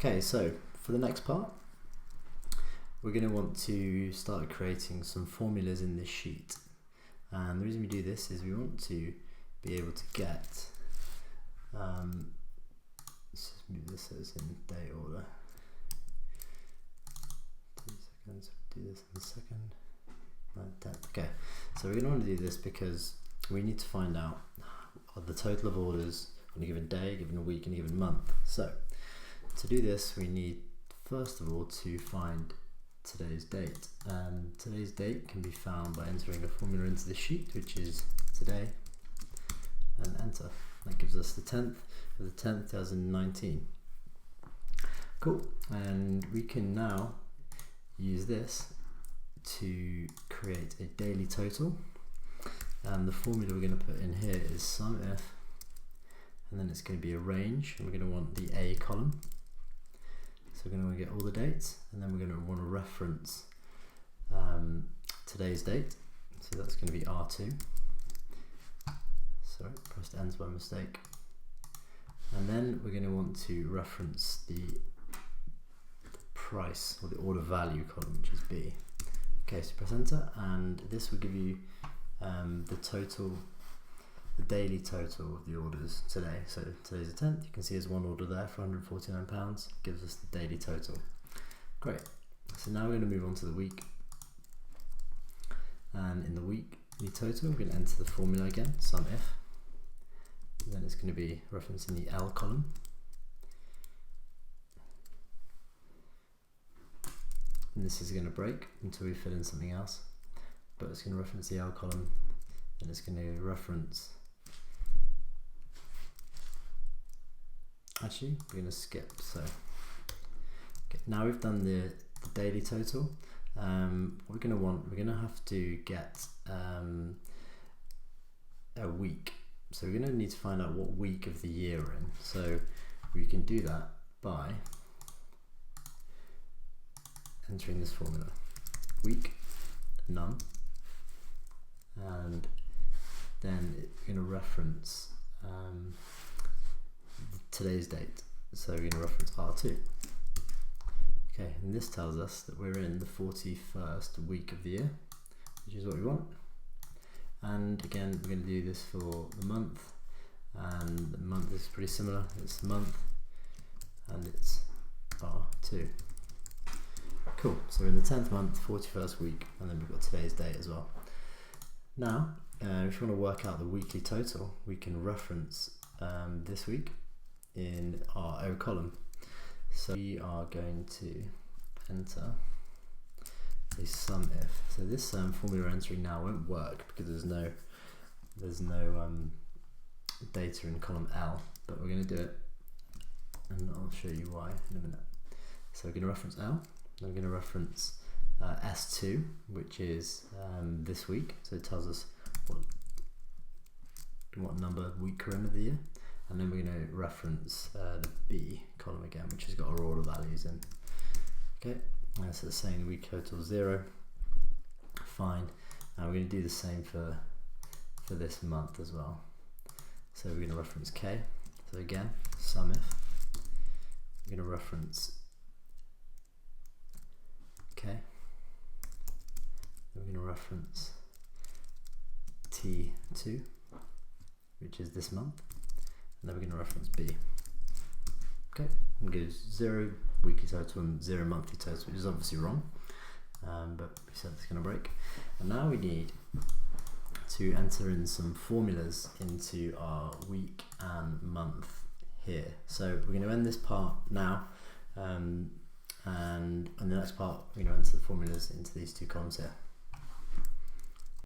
Okay, so for the next part, we're going to want to start creating some formulas in this sheet. And the reason we do this is we want to be able to get, let's just move this so it's in day order. 2 seconds, do this in a second. Okay, so we're going to want to do this because we need to find out the total of orders on a given day, given a week, and a given month. So to do this, we need first of all to find today's date, and today's date can be found by entering a formula into the sheet, which is today, and enter. That gives us the 10th of the 10th, 2019. Cool, and we can now use this to create a daily total, and the formula we're going to put in here is sum if, and then it's going to be a range, and we're going to want the A column. So we're going to want to get all the dates, and then we're going to want to reference today's date. So that's going to be R2. Sorry, pressed enter by mistake. And then we're going to want to reference the price or the order value column, which is B. Okay, so press enter, and this will give you the total, the daily total of the orders today. So today's the 10th, you can see there's one order there for £149, gives us the daily total. Great, so now we're going to move on to the week. And in the weekly total, we're going to enter the formula again, sum if. And then it's going to be referencing the L column. And this is going to break until we fill in something else. But it's going to reference the L column, and it's going to reference, actually we're going to skip. So okay, now we've done the daily total, what we're going to want, we're going to have to get a week. So we're going to need to find out what week of the year we're in. So we can do that by entering this formula, week none, and then we're going to reference today's date, so we're going to reference R2. Okay, and this tells us that we're in the 41st week of the year, which is what we want. And again, we're going to do this for the month, and the month is pretty similar, it's month, and it's R2. Cool, so we're in the 10th month, 41st week, and then we've got today's date as well. Now, if you want to work out the weekly total, we can reference this week in our O column. So we are going to enter a sum if. So this formula we're entering now won't work because there's no data in column L, but we're going to do it, and I'll show you why in a minute. So we're going to reference L. I'm going to reference S2, which is this week, so it tells us what number week we're in of the year, and then we're going to reference the B column again, which has got our order values in. Okay, so it's saying the week total 0, fine. Now we're going to do the same for this month as well. So we're going to reference K. So again, sum if. We're going to reference K. We're going to reference T2, which is this month, and then we're going to reference B. Okay, and gives 0 weekly total and 0 monthly total, which is obviously wrong, but we said it's going to break. And now we need to enter in some formulas into our week and month here. So we're going to end this part now, and in the next part we're going to enter the formulas into these two columns here.